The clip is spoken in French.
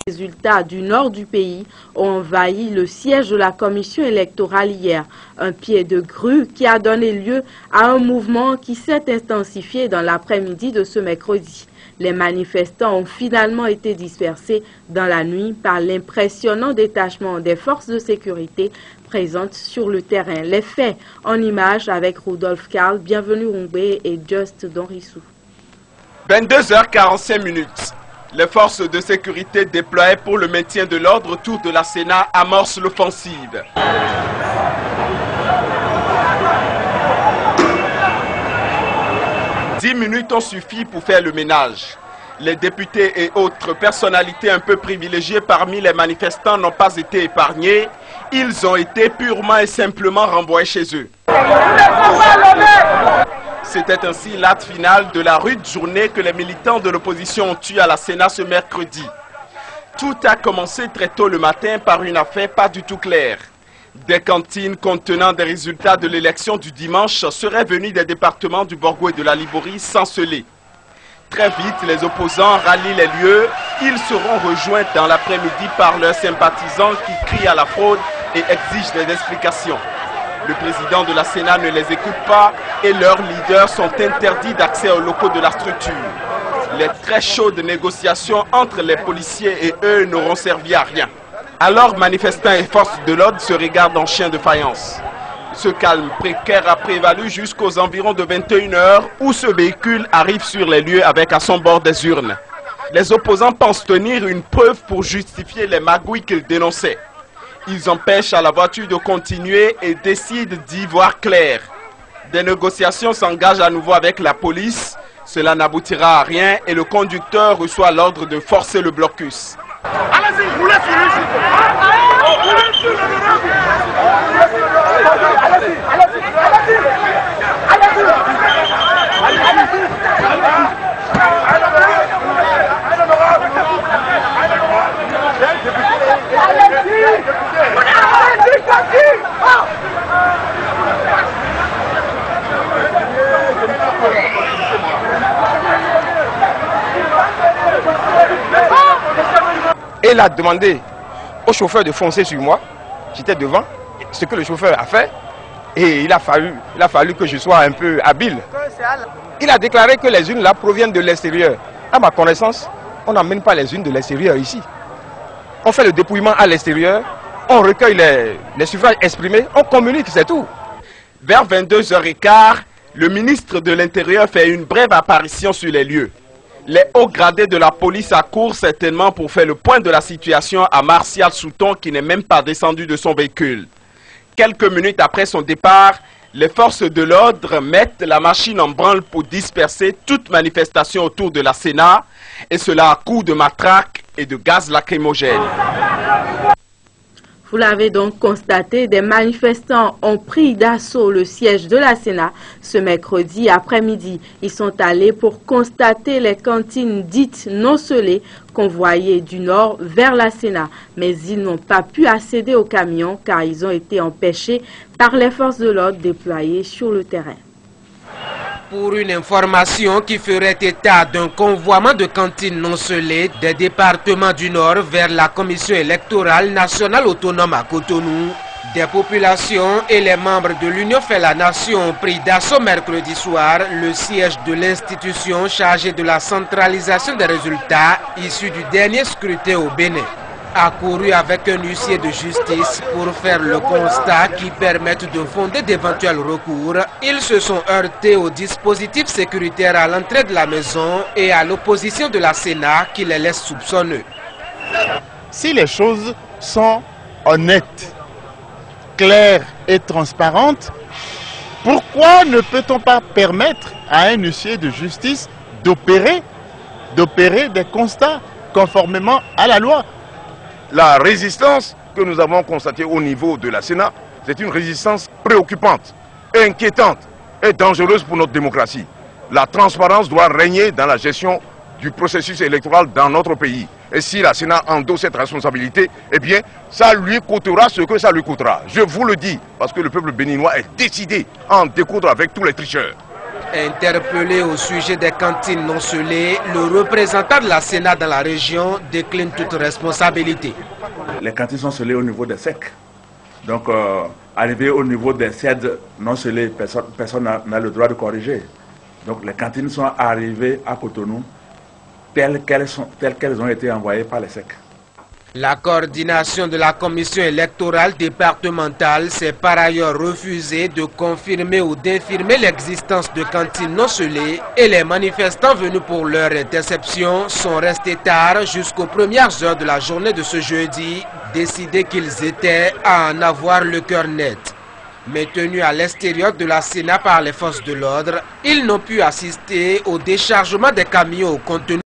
Les résultats du nord du pays ont envahi le siège de la commission électorale hier. Un pied de grue qui a donné lieu à un mouvement qui s'est intensifié dans l'après-midi de ce mercredi. Les manifestants ont finalement été dispersés dans la nuit par l'impressionnant détachement des forces de sécurité présentes sur le terrain. Les faits en images avec Rudolf Karl, Bienvenue Rumbé et Just Donrissou. 22h45. Les forces de sécurité déployées pour le maintien de l'ordre autour de la Sénat amorcent l'offensive. Dix minutes ont suffi pour faire le ménage. Les députés et autres personnalités un peu privilégiées parmi les manifestants n'ont pas été épargnés. Ils ont été purement et simplement renvoyés chez eux. C'était ainsi l'acte final de la rude journée que les militants de l'opposition ont eue à la Sénat ce mercredi. Tout a commencé très tôt le matin par une affaire pas du tout claire. Des cantines contenant des résultats de l'élection du dimanche seraient venues des départements du Borgo et de la Liborie s'enceler. Très vite, les opposants rallient les lieux. Ils seront rejoints dans l'après-midi par leurs sympathisants qui crient à la fraude et exigent des explications. Le président de la Sénat ne les écoute pas et leurs leaders sont interdits d'accès aux locaux de la structure. Les très chaudes négociations entre les policiers et eux n'auront servi à rien. Alors manifestants et forces de l'ordre se regardent en chien de faïence. Ce calme précaire a prévalu jusqu'aux environs de 21h où ce véhicule arrive sur les lieux avec à son bord des urnes. Les opposants pensent tenir une preuve pour justifier les magouilles qu'ils dénonçaient. Ils empêchent à la voiture de continuer et décident d'y voir clair. Des négociations s'engagent à nouveau avec la police. Cela n'aboutira à rien et le conducteur reçoit l'ordre de forcer le blocus. Allez-y, roulez sur lui. Et il a demandé au chauffeur de foncer sur moi. J'étais devant, ce que le chauffeur a fait. Et il a fallu que je sois un peu habile. Il a déclaré que les unes là proviennent de l'extérieur. À ma connaissance, on n'amène pas les unes de l'extérieur ici. On fait le dépouillement à l'extérieur, on recueille les suffrages exprimés, on communique, c'est tout. Vers 22h15, le ministre de l'Intérieur fait une brève apparition sur les lieux. Les hauts gradés de la police accourent certainement pour faire le point de la situation à Martial Souton qui n'est même pas descendu de son véhicule. Quelques minutes après son départ, les forces de l'ordre mettent la machine en branle pour disperser toute manifestation autour de la Sénat, et cela à coups de matraque et de gaz lacrymogène. Vous l'avez donc constaté, des manifestants ont pris d'assaut le siège de la Sénat ce mercredi après-midi. Ils sont allés pour constater les cantines dites non scellées convoyées du nord vers la Sénat. Mais ils n'ont pas pu accéder aux camions car ils ont été empêchés par les forces de l'ordre déployées sur le terrain. Pour une information qui ferait état d'un convoiement de cantines non scellées des départements du Nord vers la Commission électorale nationale autonome à Cotonou, des populations et les membres de l'Union fait la nation ont pris d'assaut mercredi soir le siège de l'institution chargée de la centralisation des résultats issus du dernier scrutin au Bénin. Accouru avec un huissier de justice pour faire le constat qui permette de fonder d'éventuels recours, ils se sont heurtés au dispositif sécuritaire à l'entrée de la maison et à l'opposition de la Sénat qui les laisse soupçonneux. Si les choses sont honnêtes, claires et transparentes, pourquoi ne peut-on pas permettre à un huissier de justice d'opérer des constats conformément à la loi? La résistance que nous avons constatée au niveau de la Sénat, c'est une résistance préoccupante, inquiétante et dangereuse pour notre démocratie. La transparence doit régner dans la gestion du processus électoral dans notre pays. Et si la Sénat endosse cette responsabilité, eh bien, ça lui coûtera ce que ça lui coûtera. Je vous le dis, parce que le peuple béninois est décidé à en découdre avec tous les tricheurs. Interpellé au sujet des cantines non scellées, le représentant de la Sénat dans la région décline toute responsabilité. Les cantines sont scellées au niveau des secs. Donc, arrivé au niveau des cèdres non scellés, personne n'a le droit de corriger. Donc, les cantines sont arrivées à Cotonou telles qu'elles ont été envoyées par les secs. La coordination de la commission électorale départementale s'est par ailleurs refusée de confirmer ou d'infirmer l'existence de cantines non scellées et les manifestants venus pour leur interception sont restés tard jusqu'aux premières heures de la journée de ce jeudi, décidés qu'ils étaient à en avoir le cœur net. Mais tenus à l'extérieur de la Sénat par les forces de l'ordre, ils n'ont pu assister au déchargement des camions au contenu